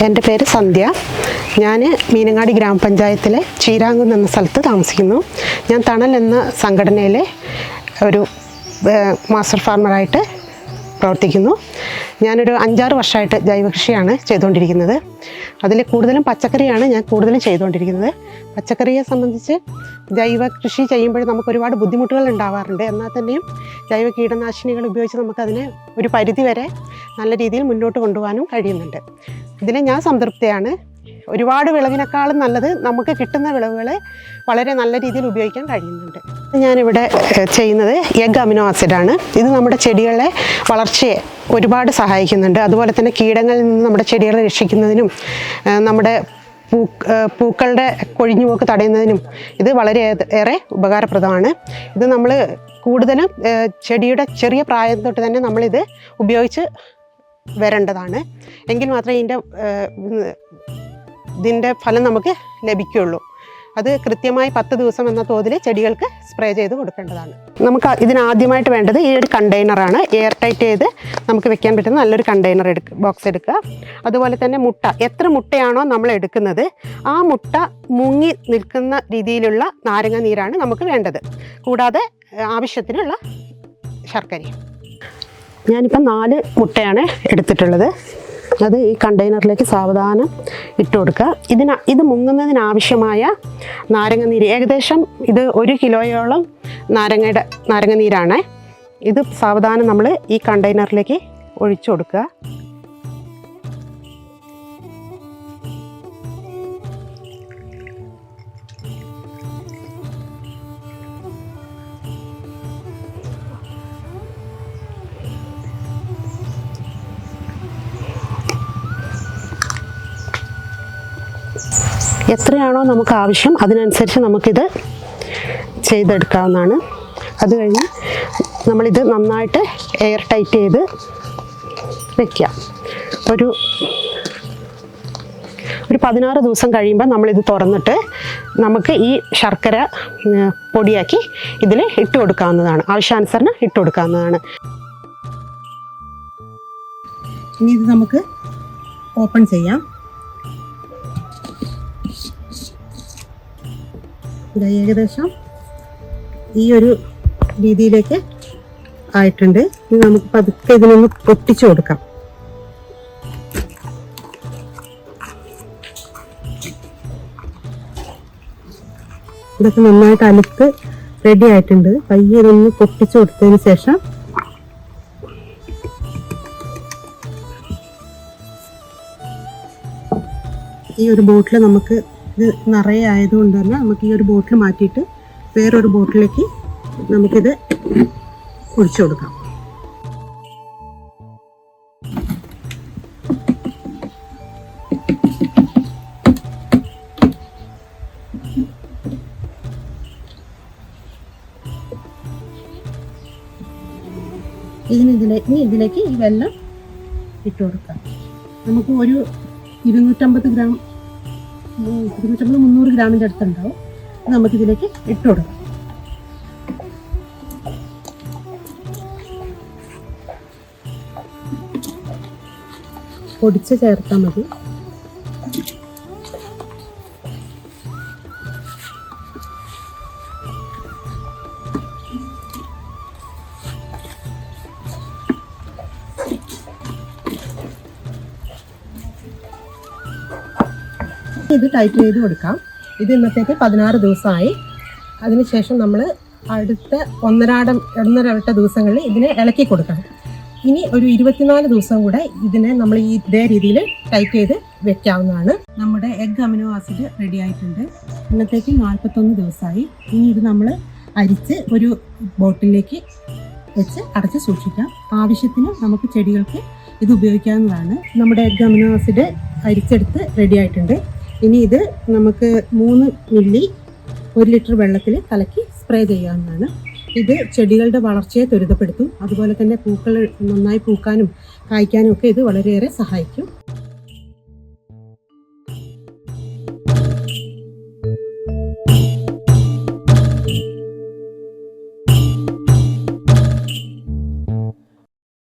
എൻ്റെ പേര് സന്ധ്യ. ഞാൻ മീനങ്ങാടി ഗ്രാമപഞ്ചായത്തിലെ ചീരാങ്കുന്ന് എന്ന സ്ഥലത്ത് താമസിക്കുന്നു. ഞാൻ തണൽ എന്ന സംഘടനയിലെ ഒരു മാസ്റ്റർ ഫാർമറായിട്ട് പ്രവർത്തിക്കുന്നു. ഞാനൊരു 5-6 വർഷമായിട്ട് ജൈവകൃഷിയാണ് ചെയ്തുകൊണ്ടിരിക്കുന്നത്. അതിൽ കൂടുതലും പച്ചക്കറിയാണ് ഞാൻ കൂടുതലും ചെയ്തുകൊണ്ടിരിക്കുന്നത്. പച്ചക്കറിയെ സംബന്ധിച്ച് ജൈവ കൃഷി ചെയ്യുമ്പോൾ നമുക്ക് ഒരുപാട് ബുദ്ധിമുട്ടുകൾ ഉണ്ടാവാറുണ്ട്. എന്നാൽ തന്നെയും ജൈവ കീടനാശിനികൾ ഉപയോഗിച്ച് നമുക്കതിനെ ഒരു പരിധി വരെ നല്ല രീതിയിൽ മുന്നോട്ട് കൊണ്ടുപോകാനും കഴിയുന്നുണ്ട്. ഇതിൽ ഞാൻ സംതൃപ്തയാണ്. ഒരുപാട് വിളവിനേക്കാളും നല്ലത് നമുക്ക് കിട്ടുന്ന വിളവുകളെ വളരെ നല്ല രീതിയിൽ ഉപയോഗിക്കാൻ കഴിയുന്നുണ്ട്. ഞാനിവിടെ ചെയ്യുന്നത് എഗ് അമിനോ ആസിഡാണ്. ഇത് നമ്മുടെ ചെടികളെ വളർച്ചയെ ഒരുപാട് സഹായിക്കുന്നുണ്ട്. അതുപോലെ തന്നെ കീടങ്ങളിൽ നിന്ന് നമ്മുടെ ചെടികളെ രക്ഷിക്കുന്നതിനും നമ്മുടെ പൂക്കളുടെ കൊഴിഞ്ഞുപോക്ക് തടയുന്നതിനും ഇത് വളരെയേറെ ഉപകാരപ്രദമാണ്. ഇത് നമ്മൾ കൂടുതലും ചെടിയുടെ ചെറിയ പ്രായം തൊട്ട് തന്നെ നമ്മളിത് ഉപയോഗിച്ച് വരേണ്ടതാണ്. എങ്കിൽ മാത്രമേ ഇതിൻ്റെ ഫലം നമുക്ക് ലഭിക്കുകയുള്ളൂ. അത് കൃത്യമായി 10 ദിവസം എന്ന തോതിൽ ചെടികൾക്ക് സ്പ്രേ ചെയ്ത് കൊടുക്കേണ്ടതാണ്. നമുക്ക് ഇതിനാദ്യമായിട്ട് വേണ്ടത് ഈ ഒരു കണ്ടെയ്നറാണ്. എയർ ടൈറ്റ് ചെയ്ത് നമുക്ക് വെക്കാൻ പറ്റുന്ന നല്ലൊരു കണ്ടെയ്നർ ബോക്സ് എടുക്കുക. അതുപോലെ തന്നെ മുട്ട, എത്ര മുട്ടയാണോ നമ്മൾ എടുക്കുന്നത് ആ മുട്ട മുങ്ങി നിൽക്കുന്ന രീതിയിലുള്ള നാരങ്ങ നീരാണ് നമുക്ക് വേണ്ടത്. കൂടാതെ ആവശ്യത്തിനുള്ള ശർക്കരയും. ഞാനിപ്പം 4 മുട്ടയാണ് എടുത്തിട്ടുള്ളത്. അത് ഈ കണ്ടെയ്നറിലേക്ക് സാവധാനം ഇട്ട് കൊടുക്കുക. ഇത് മുങ്ങുന്നതിനാവശ്യമായ നാരങ്ങ നീര് ഏകദേശം ഇത് 1 കിലോയോളം നാരങ്ങ നീരാണ്. ഇത് സാവധാനം നമ്മൾ ഈ കണ്ടെയ്നറിലേക്ക് ഒഴിച്ചു കൊടുക്കുക. എത്രയാണോ നമുക്ക് ആവശ്യം അതിനനുസരിച്ച് നമുക്കിത് ചെയ്തെടുക്കാവുന്നതാണ്. അത് കഴിഞ്ഞ് നമ്മളിത് നന്നായിട്ട് എയർ ടൈറ്റ് ചെയ്ത് വയ്ക്കുക. ഒരു 16 ദിവസം കഴിയുമ്പോൾ നമ്മളിത് തുറന്നിട്ട് നമുക്ക് ഈ ശർക്കര പൊടിയാക്കി ഇതിൽ ഇട്ട് കൊടുക്കാവുന്നതാണ്. ആവശ്യാനുസരണം ഇട്ട് കൊടുക്കാവുന്നതാണ്. ഇനി ഇത് നമുക്ക് ഓപ്പൺ ചെയ്യാം. ഏകദേശം ഈ ഒരു രീതിയിലേക്ക് ആയിട്ടുണ്ട്. ഇനി നമുക്ക് പതുക്കെ ഇതിനൊന്ന് പൊട്ടിച്ചു കൊടുക്കാം. ഇതൊക്കെ നന്നായിട്ട് അലുത്ത് റെഡി ആയിട്ടുണ്ട്. പയ്യെ ഇതൊന്ന് പൊട്ടിച്ചു കൊടുത്തതിന് ശേഷം ഈ ഒരു ബോട്ടിൽ നമുക്ക് ഇത് നിറയെ ആയതുകൊണ്ട് തന്നെ നമുക്ക് ഈ ഒരു ബോട്ടിൽ മാറ്റിയിട്ട് വേറൊരു ബോട്ടിലേക്ക് നമുക്കിത് ഒഴിച്ചു കൊടുക്കാം. ഇതിലേക്ക് ഈ വെള്ളം ഇട്ട് കൊടുക്കാം. നമുക്ക് ഒരു 250-300 ഗ്രാമിൻ്റെ അടുത്തുണ്ടാവും. നമുക്കിതിലേക്ക് ഇട്ട് കൊടുക്കാം. പൊടിച്ച് ചേർത്താൽ മതി. ഇത് ടൈറ്റ് ചെയ്ത് കൊടുക്കാം. ഇത് ഇന്നത്തേക്ക് 16 ദിവസമായി. അതിനുശേഷം നമ്മൾ അടുത്ത 1.5 ദിവസങ്ങളിൽ ഇതിനെ ഇളക്കി കൊടുക്കണം. ഇനി ഒരു 24 ദിവസം കൂടെ ഇതിനെ നമ്മൾ ഇതേ രീതിയിൽ ടൈറ്റ് ചെയ്ത് വെക്കാവുന്നതാണ്. നമ്മുടെ എഗ് അമിനോ ആസിഡ് റെഡി ആയിട്ടുണ്ട്. ഇന്നത്തേക്ക് 41 ദിവസമായി. ഇനി ഇത് നമ്മൾ അരിച്ച് ഒരു ബോട്ടിലേക്ക് വെച്ച് അടച്ച് സൂക്ഷിക്കാം. ആവശ്യത്തിന് നമുക്ക് ചെടികൾക്ക് ഇത് ഉപയോഗിക്കാവുന്നതാണ്. നമ്മുടെ എഗ് അമിനോ ആസിഡ് അരിച്ചെടുത്ത് റെഡി ആയിട്ടുണ്ട്. ഇനി ഇത് നമുക്ക് 3 മില്ലി 1 ലിറ്റർ വെള്ളത്തിൽ കലക്കി സ്പ്രേ ചെയ്യാവുന്നതാണ്. ഇത് ചെടികളുടെ വളർച്ചയെ ത്വരിതപ്പെടുത്തും. അതുപോലെ തന്നെ പൂക്കൾ നന്നായി പൂക്കാനും കായ്ക്കാനും ഒക്കെ ഇത് വളരെയേറെ സഹായിക്കും.